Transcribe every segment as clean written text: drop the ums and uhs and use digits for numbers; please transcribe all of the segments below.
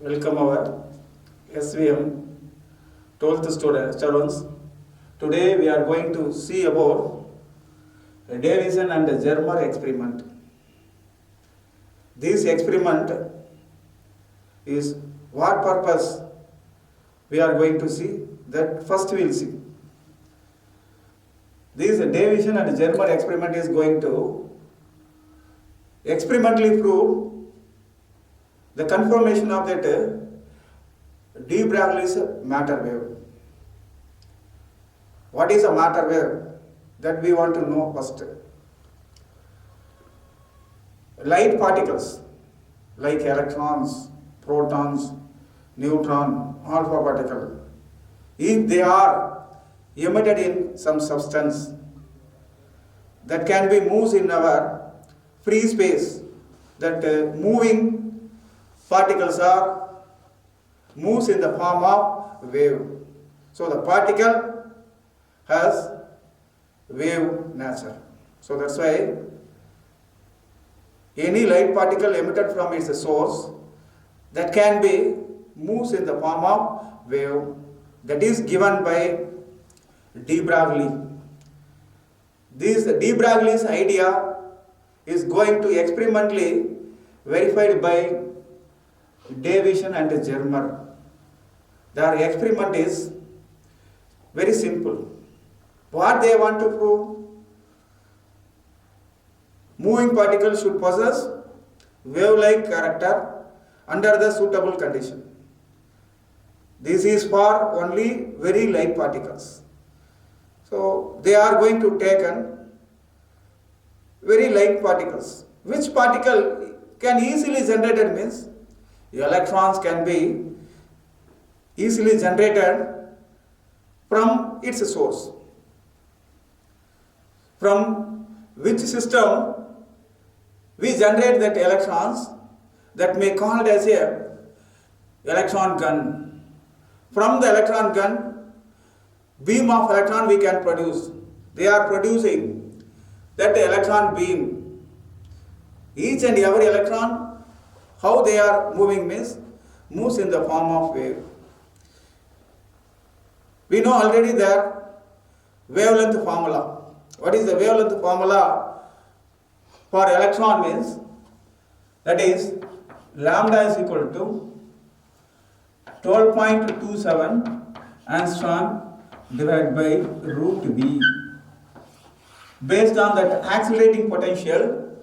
Welcome our SVM 12th students. Today we are going to see about a Davison and a Germer experiment. This experiment is what purpose we are going to see, that first we will see. This Davison and Germer experiment is going to experimentally prove the conformation of that de Broglie's matter wave. What is a matter wave? That we want to know first. Light particles like electrons, protons, neutron, alpha particle, if they are emitted in some substance that can be moved in our free space, that moving particles are moves in the form of wave. So the particle has wave nature. So that's why any light particle emitted from its source that can be moves in the form of wave, that is given by de Broglie. This de Broglie's idea is going to experimentally verified by Davison and Germer. Their experiment is very simple. What they want to prove? Moving particles should possess wave-like character under the suitable condition. This is for only very light particles. So they are going to take very light particles. Which particle can easily generated means electrons can be easily generated from its source. From which system we generate that electrons, that may called as a electron gun. From the electron gun, beam of electron we can produce. They are producing that electron beam. Each and every electron, how they are moving means moves in the form of wave. We know already that wavelength formula. What is the wavelength formula for electron means? That is lambda is equal to 12.27 angstrom divided by root V. Based on that accelerating potential,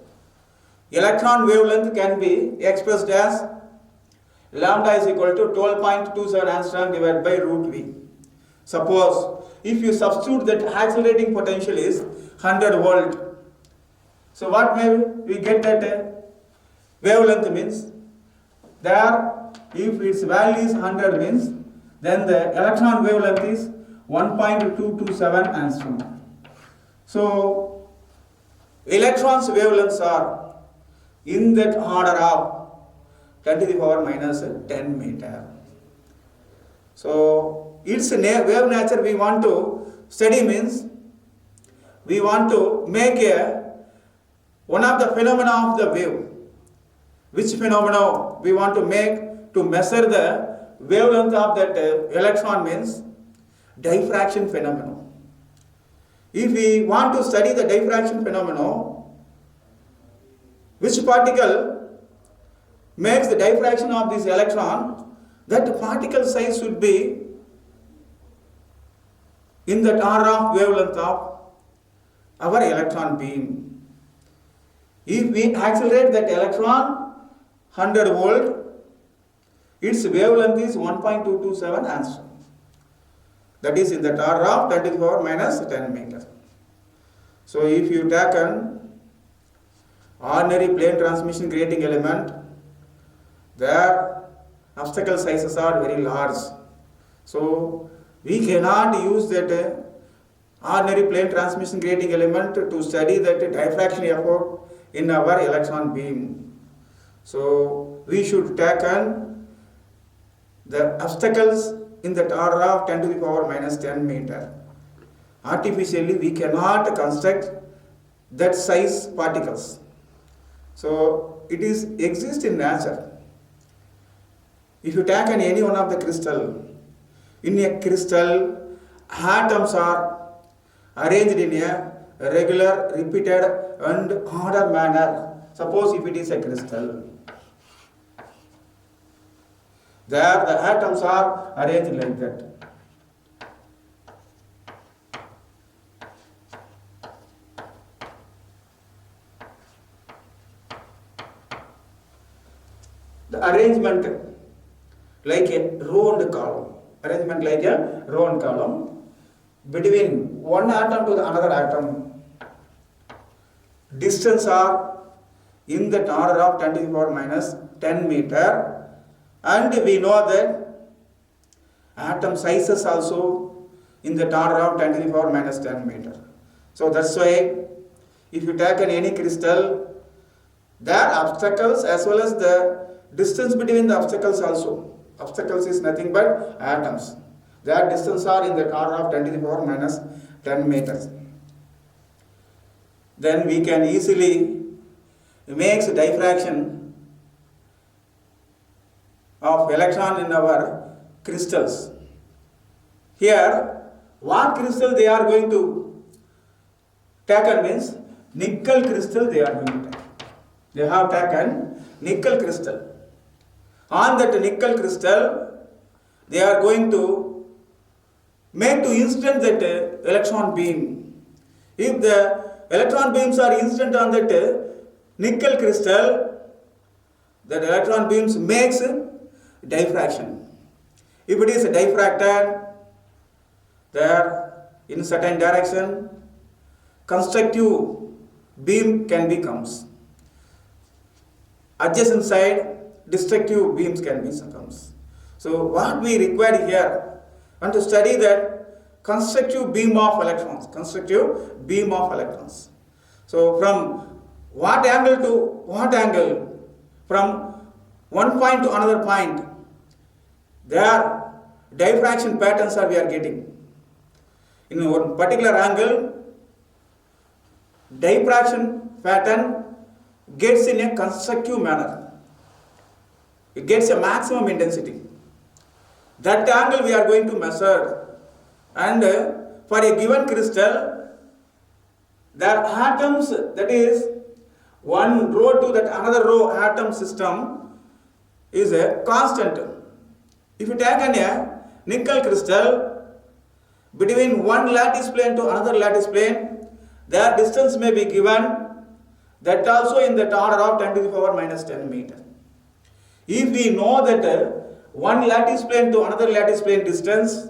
electron wavelength can be expressed as lambda is equal to 12.27 angstrom divided by root V. Suppose if you substitute that accelerating potential is 100 volt. So what may we get that wavelength means? There, if its value is 100 means, then the electron wavelength is 1.227 angstrom. So electrons wavelengths are in that order of 10 to the power minus 10 meter. So its wave nature we want to study means we want to make one of the phenomena of the wave. Which phenomena we want to make to measure the wavelength of that electron means diffraction phenomenon. If we want to study the diffraction phenomenon, which particle makes the diffraction of this electron, that particle size should be in the order of wavelength of our electron beam. If we accelerate that electron 100 volt, its wavelength is 1.227 angstrom. That is in the order of 10 to the power minus 10 meter. So if you take an ordinary plane transmission grating element, their obstacle sizes are very large. So we cannot use that ordinary plane transmission grating element to study that diffraction effort in our electron beam. So we should take on the obstacles in that order of 10 to the power minus 10 meter. Artificially we cannot construct that size particles. So it is exists in nature. If you take on any one of the crystal, in a crystal, atoms are arranged in a regular, repeated and order manner. Suppose if it is a crystal, there the atoms are arranged like that. The arrangement like a row and column. Arrangement like a row and column. Between one atom to the another atom, distance are in the order of 10 to the power minus 10 meter, and we know that atom sizes also in the order of 10 to the power minus 10 meter. So that's why if you take any crystal, there are obstacles as well as the distance between the obstacles also. Obstacles is nothing but atoms. Their distance are in the order of 10 to the power minus 10 meters. Then we can easily make diffraction of electron in our crystals. Here, what crystal they are going to take on means nickel crystal they are going to take. They have taken nickel crystal. On that nickel crystal, they are going to make to incident that electron beam. If the electron beams are incident on that nickel crystal, that electron beams makes diffraction. If it is diffracted, there in certain direction, constructive beam can be comes. Adjacent side, destructive beams can be comes. So what we require here, and to study that constructive beam of electrons, constructive beam of electrons. So from what angle to what angle, from one point to another point, there diffraction patterns are we are getting. In one particular angle, diffraction pattern gets in a constructive manner. It gets a maximum intensity. That angle we are going to measure, and for a given crystal, there are atoms, that is one row to that another row atom system is a constant. If you take a nickel crystal, between one lattice plane to another lattice plane, their distance may be given, that also in the order of 10 to the power minus 10 meter. If we know that one lattice plane to another lattice plane distance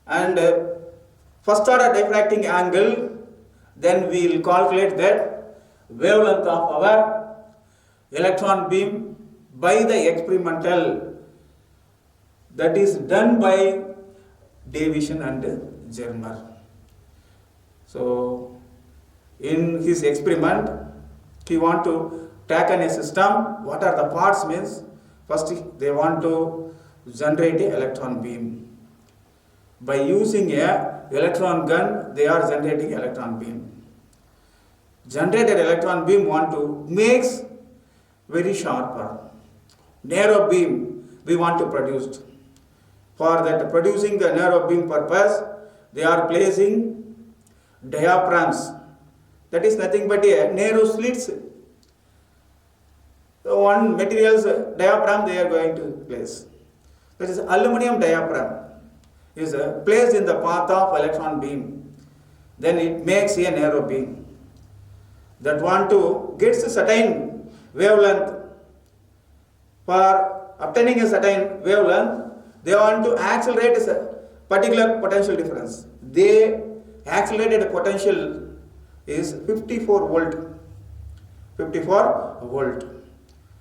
and first order diffracting angle, then we will calculate that wavelength of our electron beam by the experimental, that is done by Davison and Germer. So in his experiment, he want to take on a system. What are the parts means? First they want to generate an electron beam. By using a electron gun, they are generating electron beam. Generated electron beam want to make very sharper, narrow beam we want to produce. For that producing the narrow beam purpose, they are placing diaphragms. That is nothing but a narrow slits. So one material's diaphragm they are going to place. That is aluminum diaphragm is placed in the path of electron beam. Then it makes a narrow beam. That want to get a certain wavelength. For obtaining a certain wavelength, they want to accelerate a particular potential difference. They accelerated potential is 54 volt. 54 volt.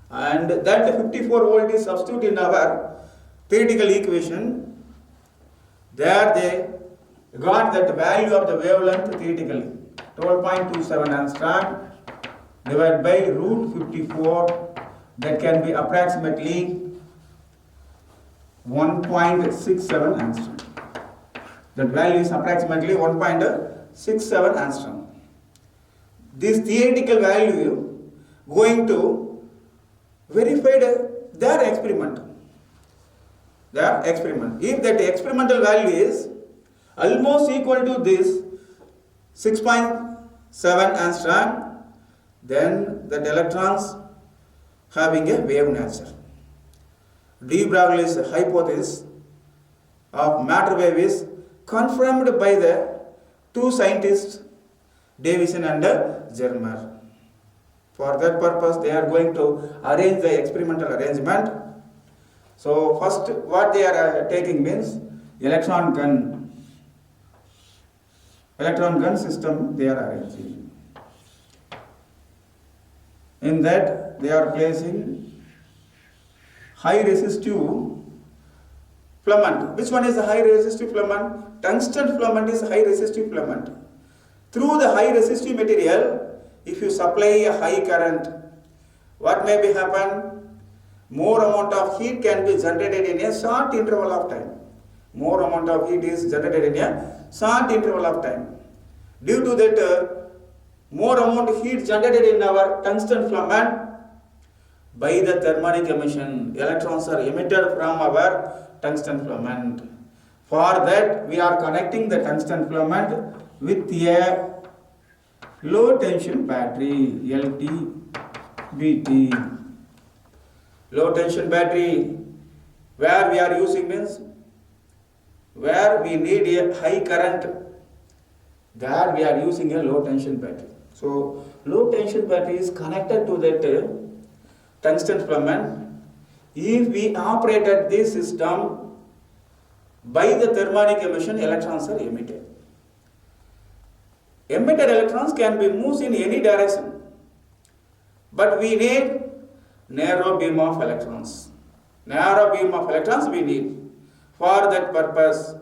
And that 54 volt is substituted in our theoretical equation. There they got that value of the wavelength theoretically. 12.27 angstrom divided by root 54, that can be approximately 1.67 angstrom. That value is approximately 1.67 angstrom. This theoretical value going to verify their experiment. If that experimental value is almost equal to this 6.7 angstrom, then the electrons having a wave nature. De Broglie's hypothesis of matter wave is confirmed by the two scientists, Davison and Germer. For that purpose, they are going to arrange the experimental arrangement. So first, what they are taking means electron gun system they are arranging. In that, they are placing high resistive filament. Which one is the high resistive filament? Tungsten filament is high resistive filament. Through the high resistive material, if you supply a high current, what may be happen? More amount of heat can be generated in a short interval of time. More amount of heat is generated in a short interval of time. Due to that, more amount of heat generated in our tungsten filament, by the thermionic emission, electrons are emitted from our tungsten filament. For that, we are connecting the tungsten filament with a low tension battery, LTBT. Low tension battery, where we are using means, where we need a high current, there we are using a low tension battery. So, low tension battery is connected to that tungsten filament. If we operated this system, by the thermionic emission, electrons are emitted. Emitted electrons can be moved in any direction, but we need narrow beam of electrons. Narrow beam of electrons we need. For that purpose,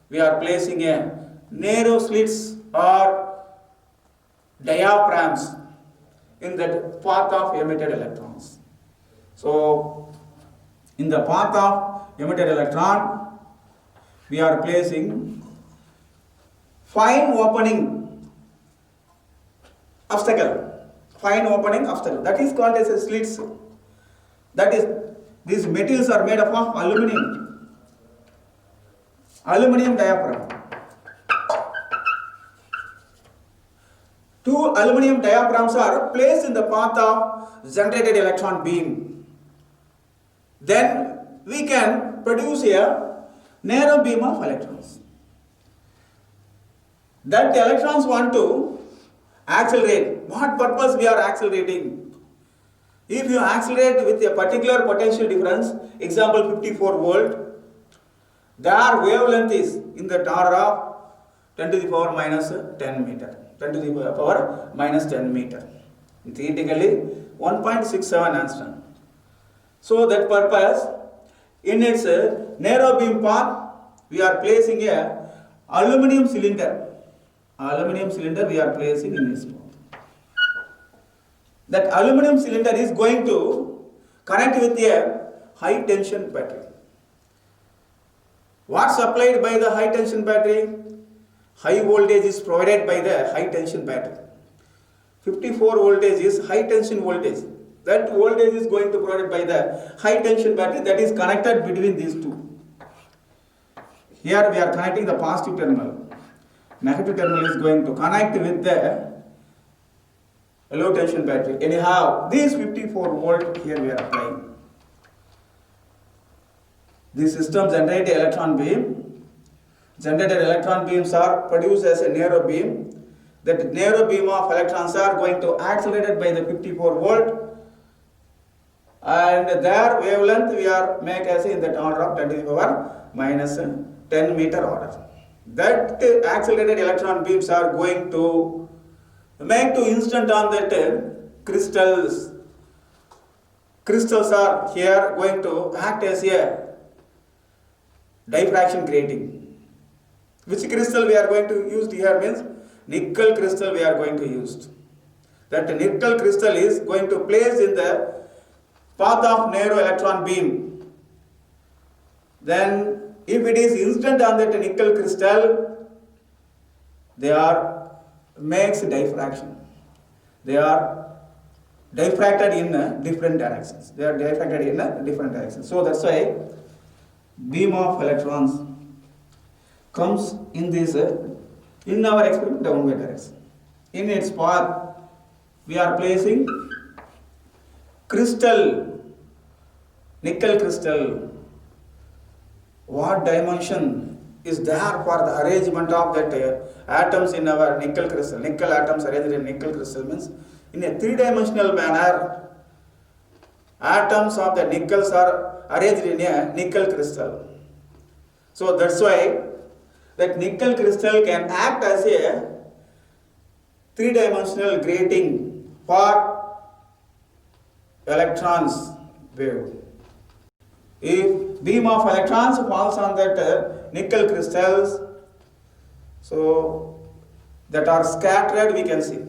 we are placing a narrow slits or diaphragms in that path of emitted electrons. So, in the path of emitted electron, we are placing fine opening obstacle. Fine opening obstacle. That is called as a slits. That is, these materials are made up of aluminum. Aluminum diaphragm. Two aluminum diaphragms are placed in the path of generated electron beam. Then we can produce a narrow beam of electrons. That electrons want to accelerate. What purpose we are accelerating? If you accelerate with a particular potential difference, example 54 volt, their wavelength is in the order of 10 to the power minus 10 meter. 10 to the power minus 10 meter. Theoretically, 1.67 angstrom. So that purpose, in its narrow beam path, we are placing a aluminum cylinder. Aluminum cylinder we are placing in this path. That aluminum cylinder is going to connect with a high tension battery. What supplied by the high tension battery? High voltage is provided by the high tension battery. 54 voltage is high tension voltage. That voltage is going to be provided by the high tension battery that is connected between these two. Here we are connecting the positive terminal. Negative terminal is going to connect with the low tension battery. Anyhow, this 54 volt here we are applying. This system generates electron beam. Generated electron beams are produced as a narrow beam. That narrow beam of electrons are going to accelerated by the 54 volt, and their wavelength we are make as in that order of 10 to the power minus 10 meter order. That accelerated electron beams are going to make to instant on that crystals. Crystals are here going to act as a diffraction grating, Which crystal we are going to use here means nickel crystal we are going to use. That nickel crystal is going to place in the path of narrow electron beam. Then if it is incident on that nickel crystal, they are makes diffraction. They are diffracted in different directions. They are diffracted in different directions. So that's why beam of electrons comes in this in our experiment downward direction. In its path, we are placing crystal, nickel crystal. What dimension is there for the arrangement of that atoms in our nickel crystal? Nickel atoms arranged in nickel crystal means in a three-dimensional manner. Atoms of the nickels are arranged in a nickel crystal. So that's why that nickel crystal can act as a three-dimensional grating for electrons wave. If beam of electrons falls on that nickel crystals, so that are scattered, we can see.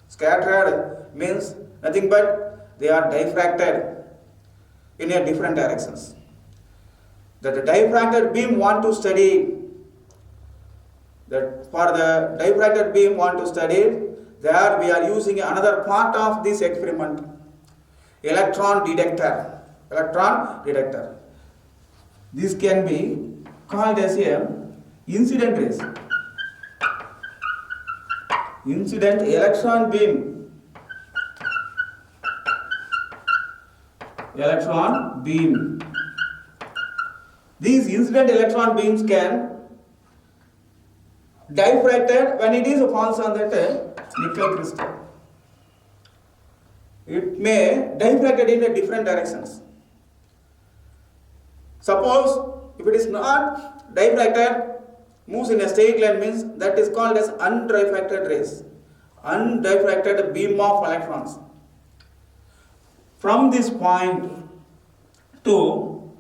Scattered means nothing but they are diffracted in a different directions. That the diffracted beam want to study, that for the diffracted beam want to study, there we are using another part of this experiment, electron detector. Electron detector. This can be called as a incident rays. Incident electron beam. Electron beam. These incident electron beams can diffracted when it is falls on that nickel crystal. It may diffracted in a different directions. Suppose if it is not diffracted, moves in a straight line means that is called as undifracted rays. Undifracted beam of electrons. From this point to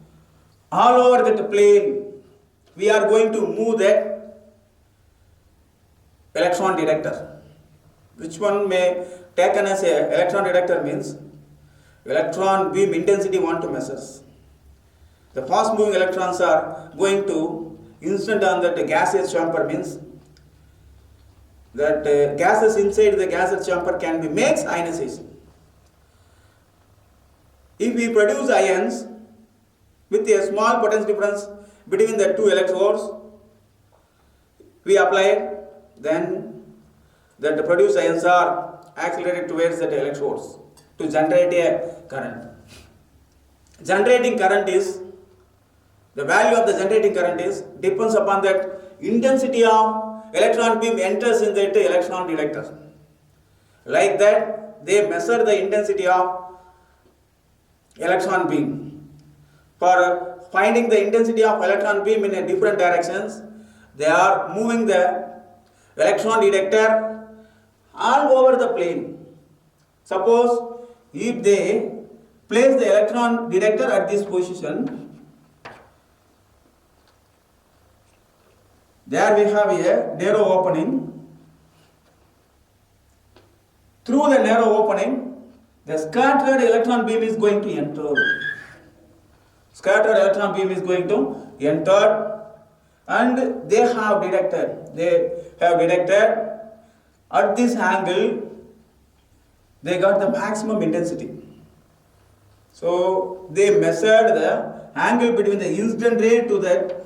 all over that plane, we are going to move that electron detector. Which one may taken as a electron detector means electron beam intensity want to measure. The fast moving electrons are going to incident on that gaseous chamber means that gases inside the gaseous chamber can be makes ionization. If we produce ions with a small potential difference between the two electrodes, we apply it, then that the produced ions are accelerated towards the electrodes to generate a current. Generating current is, the value of the generating current is depends upon that intensity of electron beam enters in the electron detector. Like that, they measure the intensity of electron beam. For finding the intensity of electron beam in a different directions, they are moving the electron detector all over the plane. Suppose if they place the electron detector at this position, there we have a narrow opening. Through the narrow opening, the scattered electron beam is going to enter. Scattered electron beam is going to enter, and they have detected at this angle, they got the maximum intensity. So they measured the angle between the incident ray to the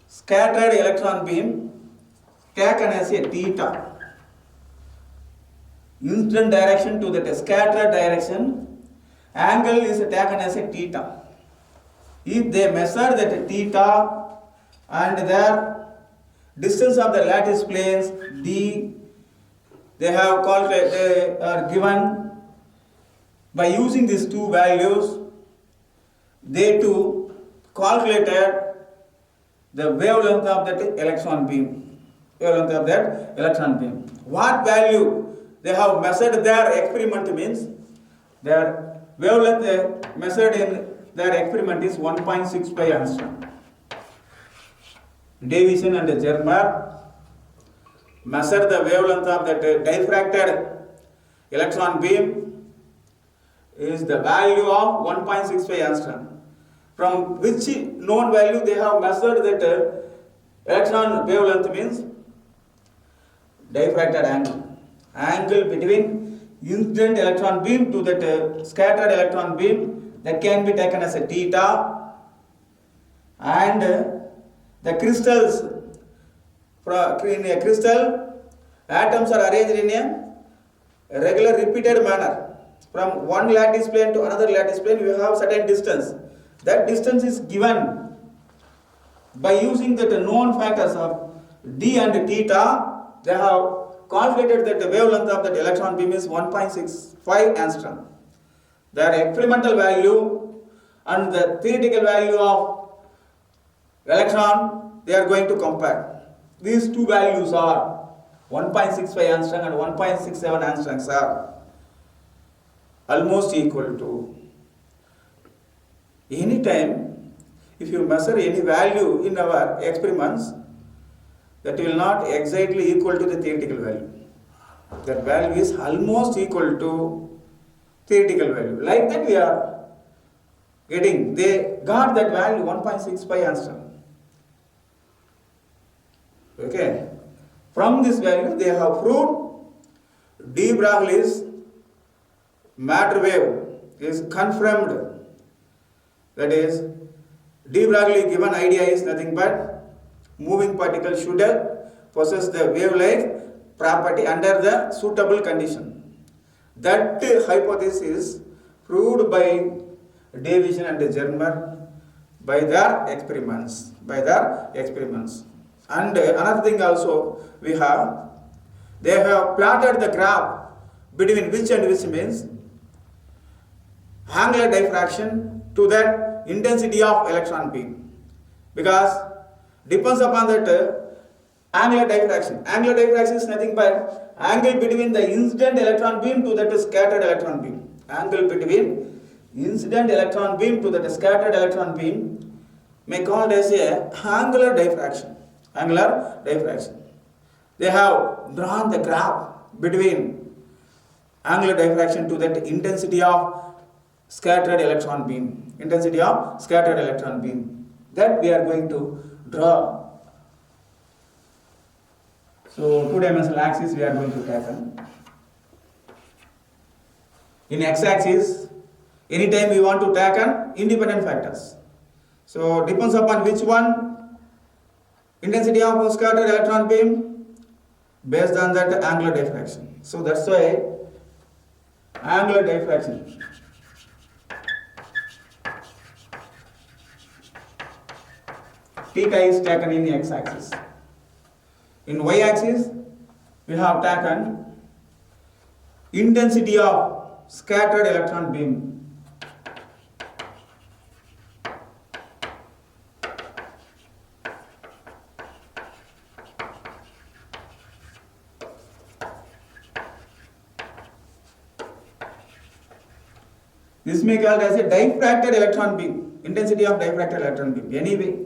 scattered electron beam taken as a theta. Incident direction to the scattered direction, angle is taken as a theta. If they measure that theta and their distance of the lattice planes d, they have calculated, they are given by using these two values, they too calculated the wavelength of that electron beam. Wavelength of that electron beam. What value they have measured their experiment means their wavelength measured in their experiment is 1.65 angstrom. Davison and Germer measure the wavelength of that diffracted electron beam is the value of 1.65 angstrom. From which known value they have measured that electron wavelength means diffracted angle between incident electron beam to that scattered electron beam, that can be taken as a theta, and the crystals, in a crystal atoms are arranged in a regular repeated manner. From one lattice plane to another lattice plane you have certain distance. That distance is given by using the known factors of d and theta. They have calculated that the wavelength of that electron beam is 1.65 angstrom. Their experimental value and the theoretical value of electron, they are going to compare. These two values are 1.65 angstrom and 1.67 angstroms are almost equal to. Any time if you measure any value in our experiments, that will not exactly equal to the theoretical value. That value is almost equal to theoretical value. Like that we are getting, they got that value 1.65 angstrom. Okay. From this value they have proved de Broglie's matter wave is confirmed. That is, de Broglie given idea is nothing but moving particle should possess the wave-like property under the suitable condition. That hypothesis is proved by Davison and Germer by their experiments. And another thing also we have, they have plotted the graph between which and which means angular diffraction to that intensity of electron beam, because depends upon that angular diffraction. Angular diffraction is nothing but angle between the incident electron beam to that scattered electron beam. Angle between incident electron beam to that scattered electron beam may called as a angular diffraction. Angular diffraction. They have drawn the graph between angular diffraction to that intensity of scattered electron beam. Intensity of scattered electron beam. That we are going to draw. So two-dimensional axis we are going to tackle. In x-axis, anytime we want to tackle independent factors. So depends upon which one, intensity of scattered electron beam based on that angular diffraction. So that's why angular diffraction. Theta is taken in x-axis. In y-axis, we have taken intensity of scattered electron beam. This may be called as a diffracted electron beam, intensity of diffracted electron beam. Anyway,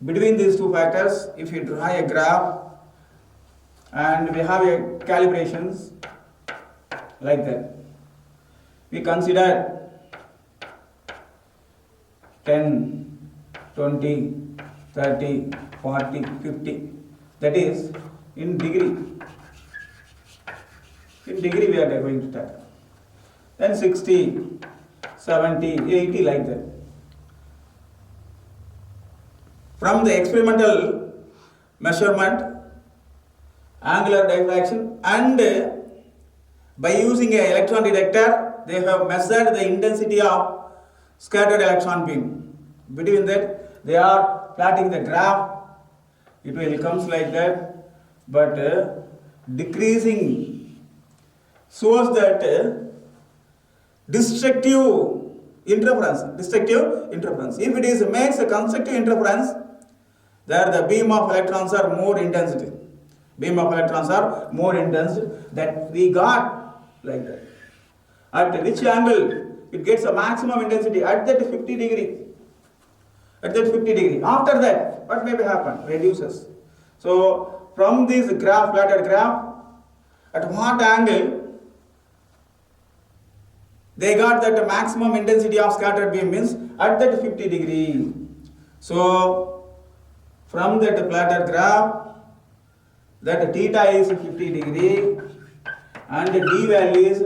between these two factors, if you draw a graph and we have a calibrations like that, we consider 10, 20, 30, 40, 50, that is in degree. In degree we are going to tackle. Then 60, 70, 80 like that. From the experimental measurement, angular diffraction, and by using an electron detector, they have measured the intensity of scattered electron beam. Between that, they are plotting the graph. It will comes like that, but decreasing shows that destructive interference. If it is makes a constructive interference, there the beam of electrons are more intensity. That we got like that. At which angle it gets a maximum intensity? At that 50 degree. at that 50 degree. After that, what may happen? Reduces. So from this graph, plotted graph, at what angle they got that maximum intensity of scattered beam means at that 50 degree. So from that plotted graph, that theta is 50 degree and d value is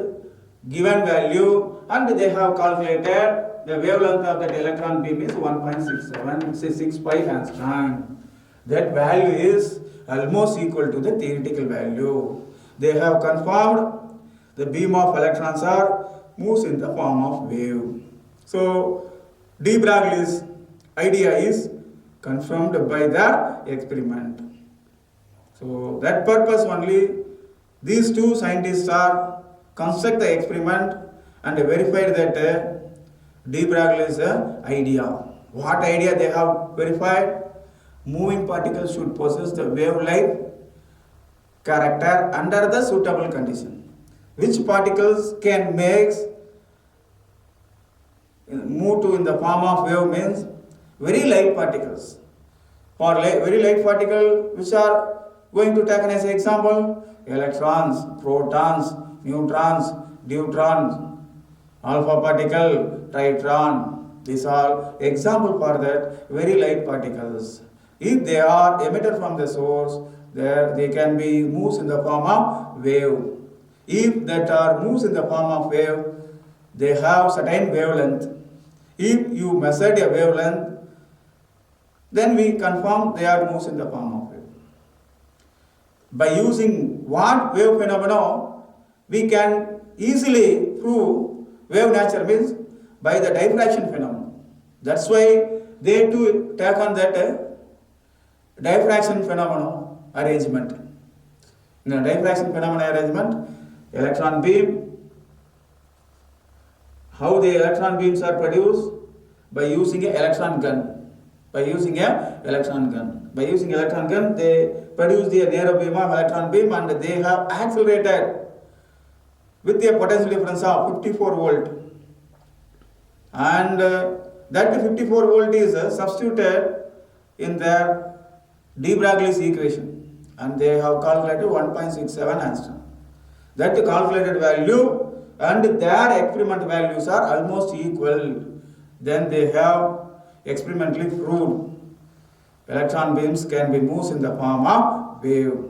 given value, and they have calculated the wavelength of that electron beam is 1.65 angstrom. That value is almost equal to the theoretical value. They have confirmed the beam of electrons are moves in the form of wave. So de Broglie's idea is confirmed by the experiment. So that purpose only these two scientists are construct the experiment and verified that de Broglie's idea. What idea they have verified? Moving particles should possess the wave-like character under the suitable condition. Which particles can move to in the form of wave means very light particles. For very light particle, which are going to take as an example, electrons, protons, neutrons, deuterons, alpha particle, tritron. These are example for that very light particles. If they are emitted from the source, there they can be moves in the form of wave. If that are moves in the form of wave, they have certain wavelength. If you measured a wavelength, then we confirm they are moves in the form of wave. By using what wave phenomena, we can easily prove wave nature means by the diffraction phenomenon. That's why they too take on that diffraction phenomenon arrangement. In a diffraction phenomenon arrangement, electron beam, how the electron beams are produced? By using an electron gun. By using an electron gun. By using electron gun, they produce the narrow beam of electron beam, and they have accelerated with a potential difference of 54 volt. And that 54 volt is substituted in their de Broglie's equation, and they have calculated 1.67 angstrom. That calculated value and their experimental values are almost equal. Then they have experimentally proved electron beams can be moved in the form of wave.